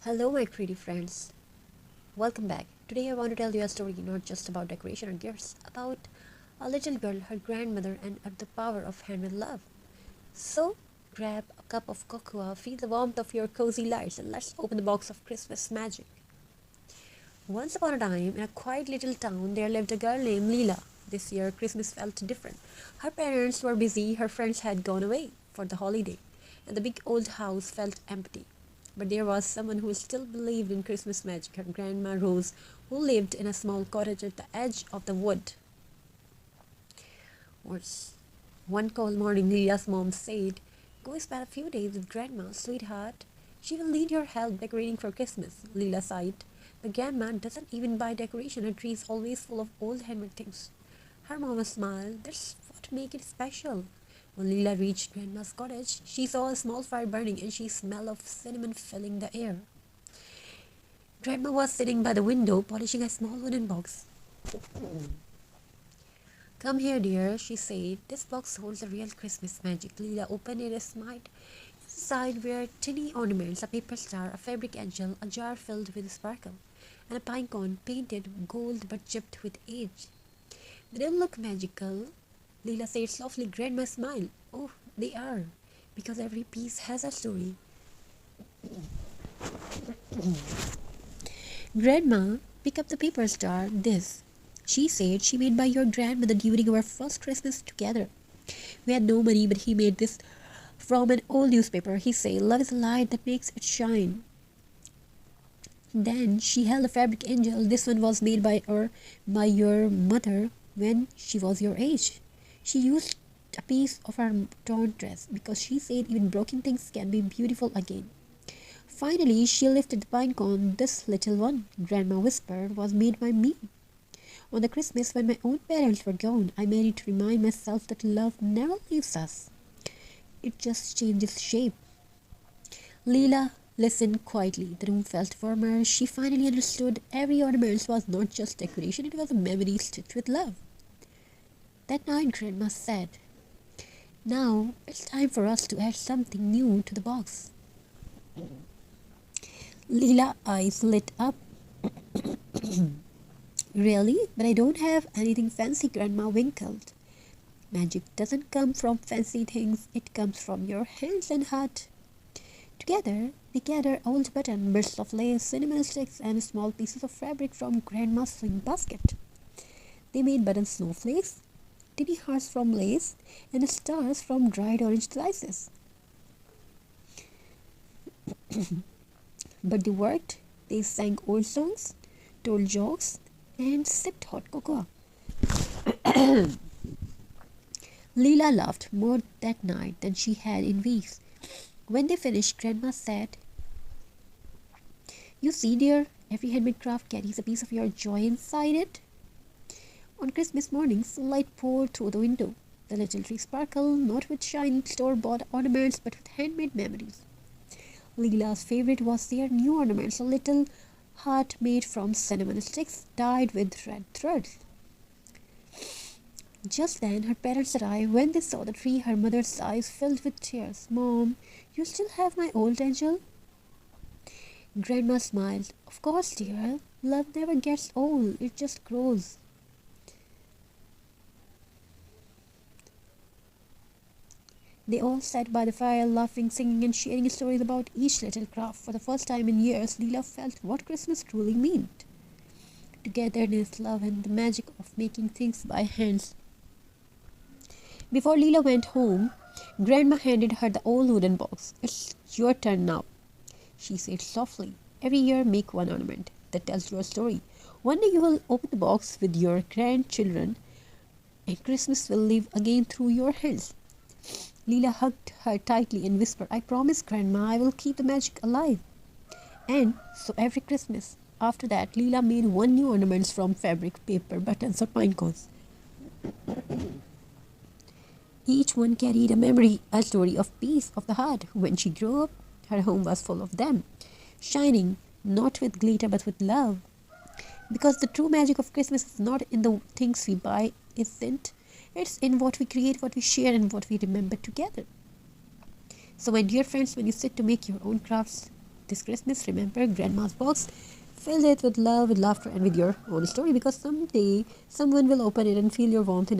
Hello, my pretty friends. Welcome back. Today, I want to tell you a story not just about decoration or gifts, about a little girl, her grandmother, and the power of handmade love. So, grab a cup of cocoa, feel the warmth of your cozy lights, and let's open the box of Christmas magic. Once upon a time, in a quiet little town, there lived a girl named Leela. This year, Christmas felt different. Her parents were busy, her friends had gone away for the holiday, and the big old house felt empty. But there was someone who still believed in Christmas magic, her grandma Rose, who lived in a small cottage at the edge of the wood. Was one cold morning, Leela's mom said, "Go spend a few days with Grandma, sweetheart. She will need your help decorating for Christmas." Leela sighed. The grandma doesn't even buy decoration. Her tree is always full of old handmade things. Her mama smiled. That's what makes it special. When Leela reached Grandma's cottage, she saw a small fire burning and she smelled of cinnamon filling the air. Grandma was sitting by the window polishing a small wooden box. "Come here, dear," she said. "This box holds the real Christmas magic." Leela opened it and smiled. Inside were tiny ornaments, a paper star, a fabric angel, a jar filled with sparkle, and a pine cone painted gold but chipped with age. "They don't look magical," Leela said softly. Grandma smiled. "Oh, they are, because every piece has a story." "Grandma, pick up the paper star. This," she said, "she made by your grandmother during our first Christmas together. We had no money, but he made this from an old newspaper. He said, 'Love is a light that makes it shine.'" Then she held a fabric angel. "This one was made by your mother when she was your age. She used a piece of her torn dress because she said even broken things can be beautiful again." Finally, she lifted the pine cone. "This little one," Grandma whispered, "was made by me. On the Christmas when my own parents were gone, I made it to remind myself that love never leaves us. It just changes shape." Leela listened quietly. The room felt warmer. She finally understood every ornament was not just decoration, it was a memory stitched with love. That night, Grandma said, "Now it's time for us to add something new to the box." Leela's eyes lit up. "Really? But I don't have anything fancy," Grandma winkled. "Magic doesn't come from fancy things, it comes from your hands and heart." Together, they gathered old button, bits of lace, cinnamon sticks, and small pieces of fabric from Grandma's sewing basket. They made button snowflakes, tiny hearts from lace, and stars from dried orange slices. But they worked. They sang old songs, told jokes, and sipped hot cocoa. Leela laughed more that night than she had in weeks. When they finished, Grandma said, "You see, dear, every handmade craft carries a piece of your joy inside it." On Christmas morning, sunlight poured through the window. The little tree sparkled, not with shiny store-bought ornaments, but with handmade memories. Leela's favorite was their new ornaments, a little heart made from cinnamon sticks dyed with red threads. Just then her parents arrived. When they saw the tree, her mother's eyes filled with tears. "Mom, you still have my old angel?" Grandma smiled. "Of course, dear. Love never gets old, it just grows." They all sat by the fire, laughing, singing, and sharing stories about each little craft. For the first time in years, Leela felt what Christmas truly meant: togetherness, love, and the magic of making things by hands. Before Leela went home, Grandma handed her the old wooden box. "It's your turn now," she said softly. "Every year, make one ornament that tells your story. One day you will open the box with your grandchildren, and Christmas will live again through your hands." Leela hugged her tightly and whispered, "I promise, Grandma, I will keep the magic alive." And so every Christmas after that, Leela made one new ornament from fabric, paper, buttons, or pine cones. Each one carried a memory, a story of peace of the heart. When she grew up, her home was full of them, shining not with glitter but with love. Because the true magic of Christmas is not in the things we buy, isn't. It's in what we create, what we share, and what we remember together. So, my dear friends, when you sit to make your own crafts this Christmas, remember Grandma's box. Fill it with love, with laughter, and with your own story, because someday someone will open it and feel your warmth in